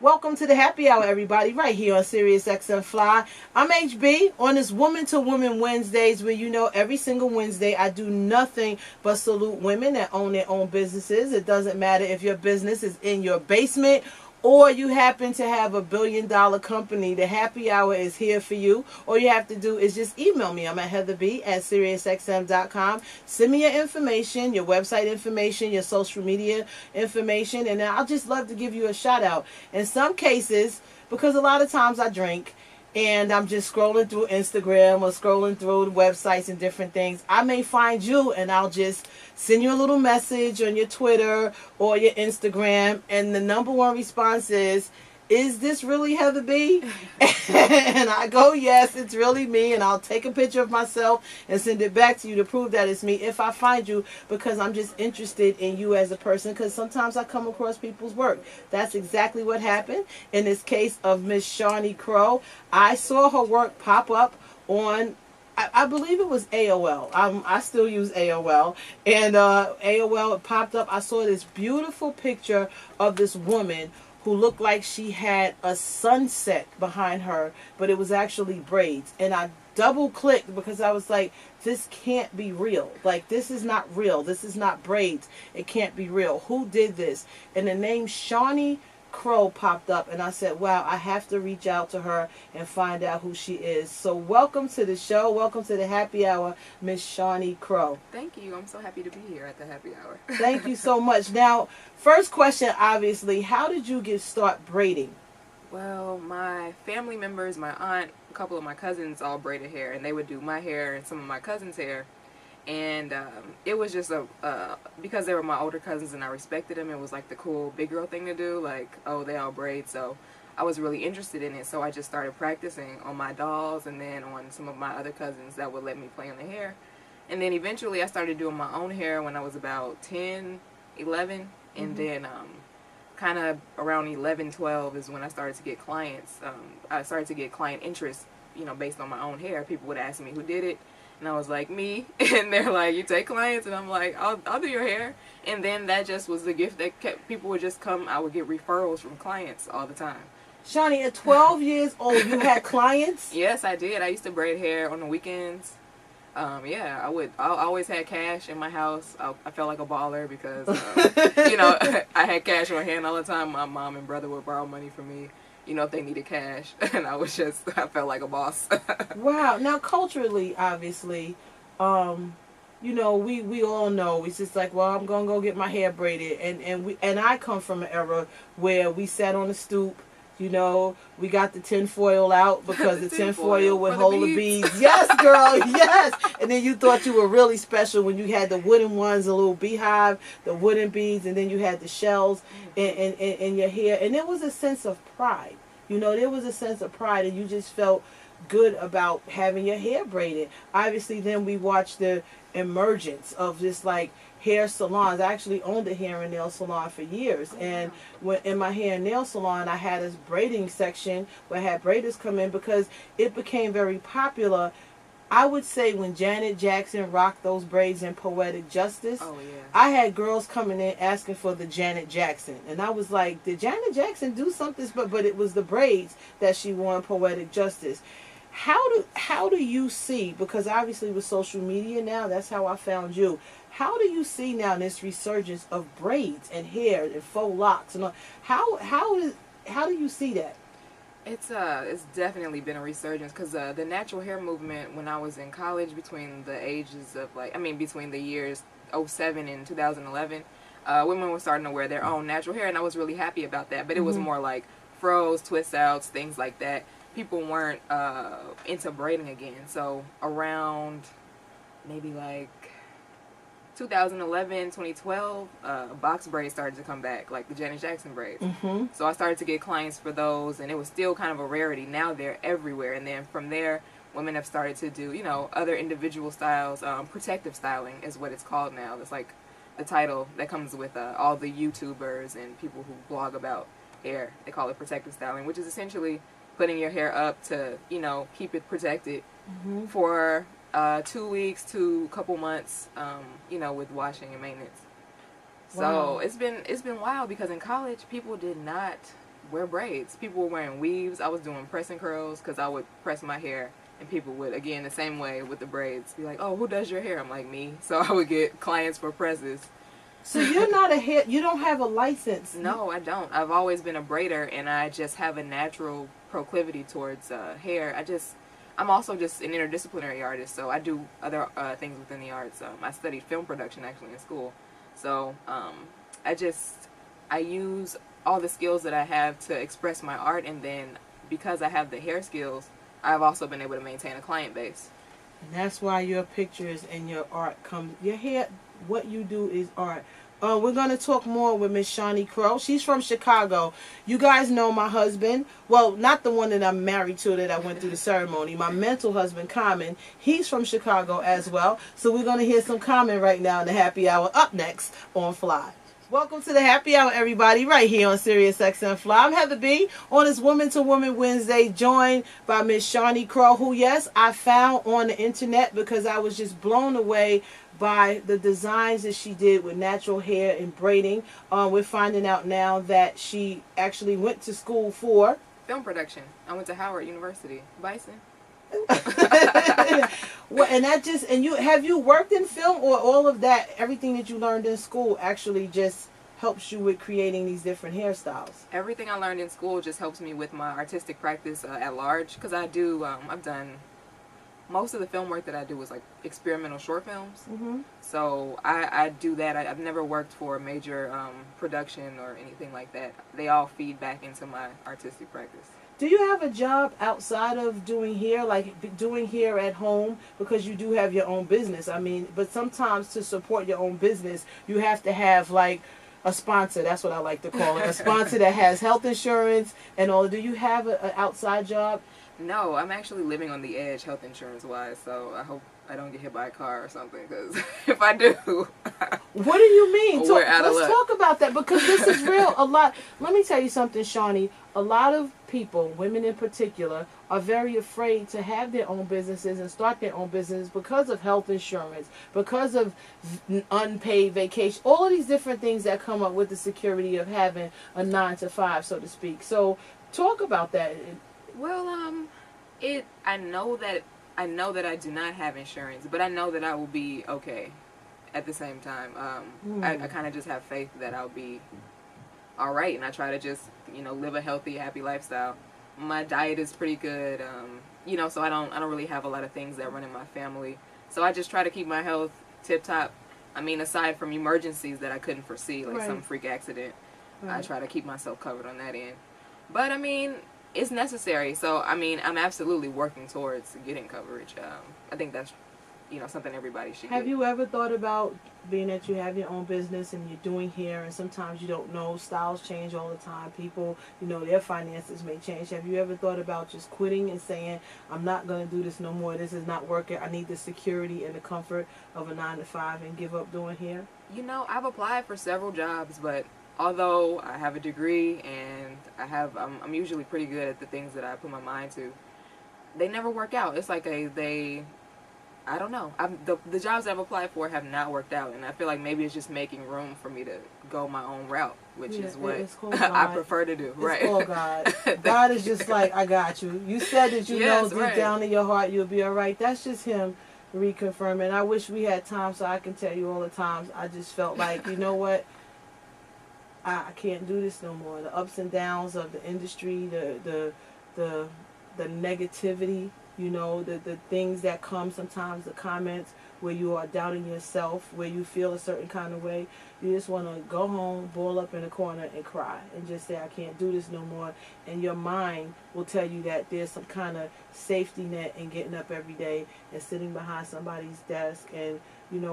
Welcome to the happy hour, everybody, right here on Sirius XM Fly. I'm HB on this Woman to Woman Wednesdays, where every single Wednesday I do nothing but salute women that own their own businesses. It doesn't matter if your business is in your basement or you happen to have $1 billion company. The happy hour is here for you. All you have to do is just email me. I'm at heatherb@SiriusXM.com. Send me your information, your website information, your social media information, and I'll just love to give you a shout out. In some cases, because a lot of times I drink and I'm just scrolling through Instagram or scrolling through the websites and different things, I may find you and I'll just send you a little message on your Twitter or your Instagram, and the number one response is this really Heather B? And I go, yes, it's really me, and I'll take a picture of myself and send it back to you to prove that it's me if I find you, because I'm just interested in you as a person, because sometimes I come across people's work. That's exactly what happened in this case of Miss Shani Crowe. I saw her work pop up on, I believe it was AOL. I still use AOL. And AOL popped up. I saw this beautiful picture of this woman who looked like she had a sunset behind her, but it was actually braids. And I double clicked because I was like, this can't be real. Like, this is not real. This is not braids. It can't be real. Who did this? And the name Shani Crowe popped up, and I said, wow, I have to reach out to her and find out who she is. So welcome to the show. Welcome to the happy hour, Miss Shani Crowe. Thank you. I'm so happy to be here at the happy hour. Thank you so much. Now, first question, obviously, how did you get started braiding? Well, my family members, my aunt, a couple of my cousins all braided hair, and they would do my hair and some of my cousins' hair. And it was just because they were my older cousins and I respected them, it was like the cool big girl thing to do, like, oh, they all braid. So I was really interested in it, so I just started practicing on my dolls and then on some of my other cousins that would let me play on the hair. And then eventually I started doing my own hair when I was about 10, 11, and then kind of around 11, 12 is when I started to get clients. I started to get client interest, based on my own hair. People would ask me who did it. And I was like, me. And they're like, you take clients? And I'm like, I'll do your hair. And then that just was the gift that kept, people would just come. I would get referrals from clients all the time. Shani, at 12 years old, you had clients? Yes, I did. I used to braid hair on the weekends. Yeah, I always had cash in my house. I felt like a baller because, I had cash on hand all the time. My mom and brother would borrow money from me, if they needed cash. And I felt like a boss. Wow. Now, culturally, obviously, we all know it's just like, well, I'm going to go get my hair braided. And I come from an era where we sat on the stoop. We got the tinfoil out because the tinfoil would hold the beads. Yes, girl, yes. And then you thought you were really special when you had the wooden ones, a little beehive, the wooden beads, and then you had the shells in your hair. And there was a sense of pride. There was a sense of pride, and you just felt good about having your hair braided. Obviously, then we watched the emergence of this, like, hair salons. I actually owned a hair and nail salon for years, and when in my hair and nail salon I had this braiding section where I had braiders come in because it became very popular. I would say when Janet Jackson rocked those braids in Poetic Justice, I had girls coming in asking for the Janet Jackson, and I was like, did Janet Jackson do something? But it was the braids that she wore in Poetic Justice. How do you see, because obviously with social media now, that's how I found you. How do you see now this resurgence of braids and hair and faux locks and all? How do you see that? It's definitely been a resurgence because the natural hair movement when I was in college between the ages of between the years 07 and 2011, women were starting to wear their own natural hair, and I was really happy about that. But it was more like fros, twist outs, things like that. People weren't into braiding again. So around maybe like 2011, 2012, box braids started to come back, like the Janet Jackson braids. So I started to get clients for those, and it was still kind of a rarity. Now they're everywhere, and then from there, women have started to do, other individual styles. Protective styling is what it's called now. That's like the title that comes with all the YouTubers and people who blog about hair. They call it protective styling, which is essentially putting your hair up to, keep it protected for 2 weeks to a couple months, with washing and maintenance. So it's been wild because in college people did not wear braids. People were wearing weaves. I was doing press and curls because I would press my hair, and people would, again, the same way with the braids, be like, "Oh, who does your hair?" I'm like, "Me." So I would get clients for presses. So you're not a hair. You don't have a license. No, I don't. I've always been a braider, and I just have a natural proclivity towards hair. I'm also just an interdisciplinary artist, so I do other things within the arts. I studied film production actually in school, so I use all the skills that I have to express my art, and then because I have the hair skills, I've also been able to maintain a client base. And that's why your pictures and your art come. Your hair, what you do is art. We're going to talk more with Miss Shani Crowe. She's from Chicago. You guys know my husband. Well, not the one that I'm married to that I went through the ceremony. My mental husband, Common. He's from Chicago as well. So we're going to hear some Common right now in the happy hour up next on Fly. Welcome to the happy hour, everybody, right here on Sirius XM Fly. I'm Heather B. on this Woman to Woman Wednesday, joined by Miss Shani Crowe, who, yes, I found on the internet because I was just blown away by the designs that she did with natural hair and braiding. We're finding out now that she actually went to school for film production. I went to Howard University. Bison. Well, and you worked in film, or all of that, everything that you learned in school actually just helps you with creating these different hairstyles? Everything I learned in school just helps me with my artistic practice at large, because I've done most of the film work that I do was like experimental short films. Mm-hmm. So I do that. I've never worked for a major production or anything like that. They all feed back into my artistic practice. Do you have a job outside of doing hair, like doing hair at home, because you do have your own business? I mean, but sometimes to support your own business, you have to have like a sponsor. That's what I like to call it. A sponsor that has health insurance and all. Do you have an outside job? No, I'm actually living on the edge health insurance wise, so I hope I don't get hit by a car or something, because if I do... What do you mean? We're out of luck. Let's talk about that, because this is real. Let me tell you something, Shani. A lot of people, women in particular, are very afraid to have their own businesses and start their own business because of health insurance, because of unpaid vacation, all of these different things that come up with the security of having a 9-to-5, so to speak. So talk about that. Well, I know that I do not have insurance, but I know that I will be okay at the same time. I kind of just have faith that I'll be all right, and I try to just, live a healthy, happy lifestyle. My diet is pretty good, so I don't really have a lot of things that run in my family. So I just try to keep my health tip top. I mean, aside from emergencies that I couldn't foresee, like some freak accident, I try to keep myself covered on that end. But I mean, it's necessary. So I mean, I'm absolutely working towards getting coverage. I think that's something everybody should Have get. you ever thought about, being that you have your own business and you're doing hair, and sometimes you don't know, styles change all the time, people, their finances may change. Have you ever thought about just quitting and saying, I'm not going to do this no more, this is not working, I need the security and the comfort of a 9-to-5, and give up doing hair? I've applied for several jobs, but although I have a degree and I'm usually pretty good at the things that I put my mind to, they never work out. It's like I don't know. The jobs I've applied for have not worked out, and I feel like maybe it's just making room for me to go my own route, which is what I prefer to do. Right? It's all God. God is just like, I got you. You said that you know deep down in your heart you'll be all right. That's just Him reconfirming. I wish we had time so I can tell you all the times I just felt like, you know what? I can't do this no more. The ups and downs of the industry, the negativity, the things that come sometimes, the comments where you are doubting yourself, where you feel a certain kind of way. You just want to go home, ball up in a corner and cry and just say, I can't do this no more. And your mind will tell you that there's some kind of safety net in getting up every day and sitting behind somebody's desk and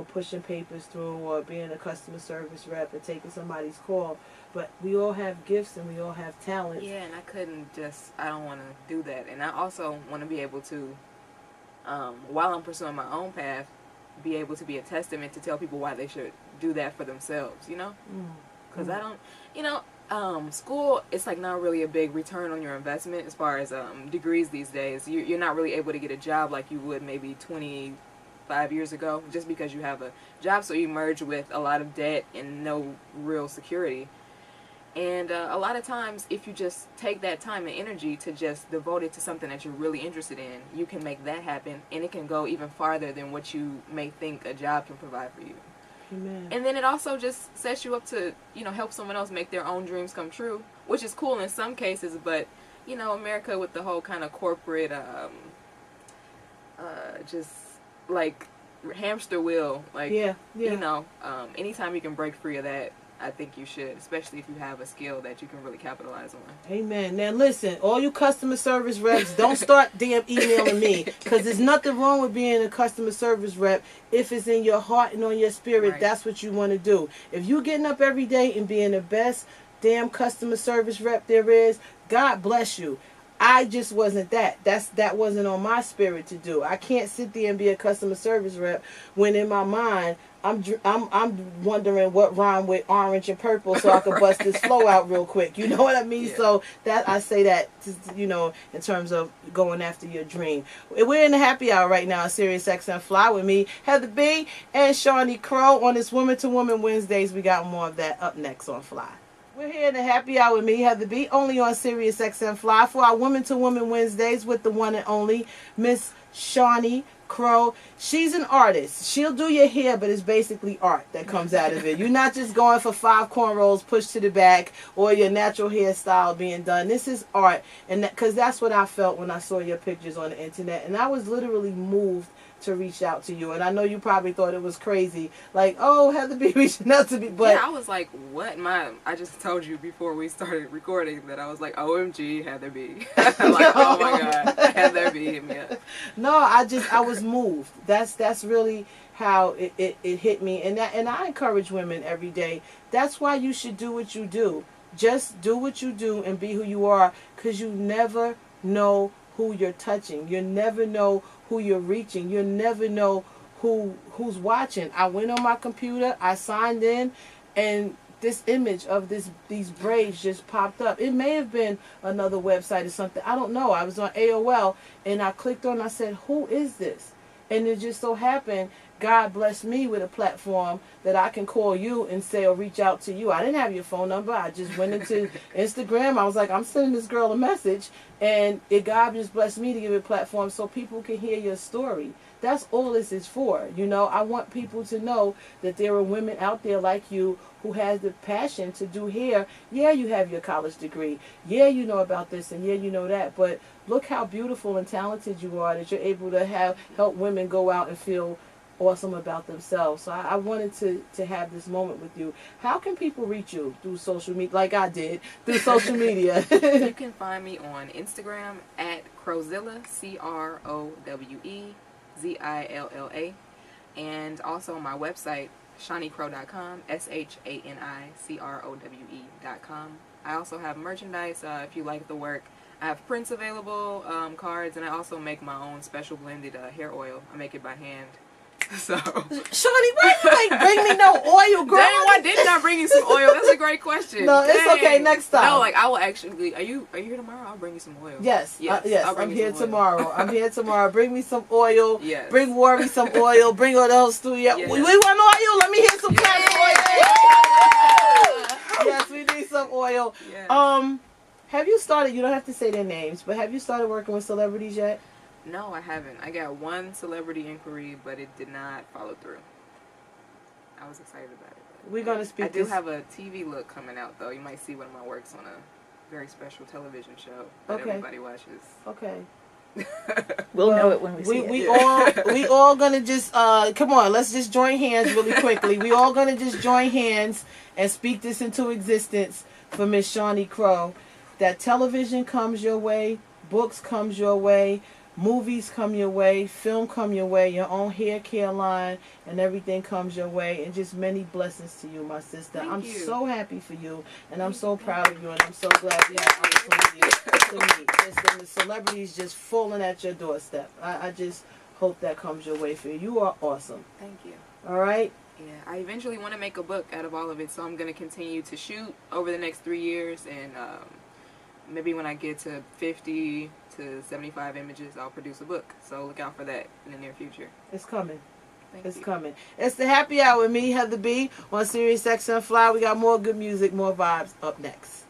pushing papers through, or being a customer service rep and taking somebody's call. But we all have gifts and we all have talents. Yeah, and I don't want to do that. And I also want to be able to, while I'm pursuing my own path, be able to be a testament to tell people why they should do that for themselves, Because I don't, school, it's like not really a big return on your investment as far as degrees these days. You're not really able to get a job like you would maybe 25 years ago, just because you have a job. So you merge with a lot of debt and no real security. And a lot of times, if you just take that time and energy to just devote it to something that you're really interested in, you can make that happen, and it can go even farther than what you may think a job can provide for you. Amen. And then it also just sets you up to, help someone else make their own dreams come true, which is cool in some cases, but, America with the whole kind of corporate, just like hamster wheel, like, anytime you can break free of that, I think you should, especially if you have a skill that you can really capitalize on. Amen. Now listen, all you customer service reps, don't start damn emailing me, because there's nothing wrong with being a customer service rep if it's in your heart and on your spirit. Right. That's what you want to do. If you getting up every day and being the best damn customer service rep there is, God bless you. I just wasn't that. That wasn't on my spirit to do. I can't sit there and be a customer service rep when in my mind I'm wondering what rhyme with orange and purple so I can bust this flow out real quick. You know what I mean? Yeah. So that I say that in terms of going after your dream. We're in the happy hour right now, Sirius XM Fly with me, Heather B, and Shani Crowe on this Woman to Woman Wednesdays. We got more of that up next on Fly. We're here in the happy hour with me, Heather B, only on Sirius XM Fly for our Woman to Woman Wednesdays with the one and only Miss Shani Crowe. She's an artist. She'll do your hair, but it's basically art that comes out of it. You're not just going for 5 cornrows pushed to the back or your natural hairstyle being done. This is art, and because that's what I felt when I saw your pictures on the internet, and I was literally moved to reach out to you. And I know you probably thought it was crazy, like, oh, Heather B reaching out to me, but yeah, I was like, what? I just told you before we started recording that I was like, OMG, Heather B. Like, oh my God, Heather B hit me up. No, I was moved. That's really how it hit me, and I encourage women every day. That's why you should do what you do. Just do what you do and be who you are, because you never know who you're touching. You never know who you're reaching. You never know who's watching. I went on my computer, I signed in, and this image of these braids just popped up. It may have been another website or something. I don't know. I was on AOL, and I clicked on, I said, who is this? And it just so happened, God blessed me with a platform that I can call you and say, or reach out to you. I didn't have your phone number. I just went into Instagram. I was like, I'm sending this girl a message, and God just blessed me to give it a platform so people can hear your story. That's all this is for. I want people to know that there are women out there like you who has the passion to do hair. Yeah, you have your college degree. Yeah, you know about this, and yeah, you know that. But look how beautiful and talented you are, that you're able to help women go out and feel awesome about themselves. So I wanted to have this moment with you. How can people reach you? Through social media, like I did, through social media? You can find me on Instagram at Crowezilla, CROWEZILLA, and also on my website, ShaniCrowe.com, SHANICROWE.com. I also have merchandise if you like the work. I have prints available, cards, and I also make my own special blended hair oil. I make it by hand. So, Shani, why you like bring me no oil, girl? Dang, why didn't I bring you some oil? That's a great question. No, it's okay. Next time. No, like I will actually. Are you here tomorrow? I'll bring you some oil. Yes, yes. I'm here tomorrow. I'm here tomorrow. Bring me some oil. Yes. Bring Worry some oil. Bring all those studio. Yes. We want oil. Let me hear some cash oil. Yes, we need some oil. Yes. Have you started? You don't have to say their names, but have you started working with celebrities yet? No, I haven't. I got one celebrity inquiry, but it did not follow through. I was excited about it. We're going to speak. I do have a TV look coming out, though. You might see one of my works on a very special television show that everybody watches. Okay. We'll know it when we see it. We all gonna just come on. Let's just join hands really quickly. We all gonna just join hands and speak this into existence for Miss Shani Crowe. That television comes your way, books comes your way, movies come your way, film come your way, your own hair care line, and everything comes your way, and just many blessings to you, my sister. Thank I'm you. so happy for you, and I'm so proud of you, and I'm so glad you have opportunity to meet. And the celebrities just falling at your doorstep. I just hope that comes your way for you. You are awesome. Thank you. All right? Yeah, I eventually want to make a book out of all of it, so I'm going to continue to shoot over the next 3 years, and maybe when I get to 50 to 75 images, I'll produce a book. So look out for that in the near future. It's coming. It's coming. It's the happy hour with me, Heather B, on Sirius XM Fly. We got more good music, more vibes up next.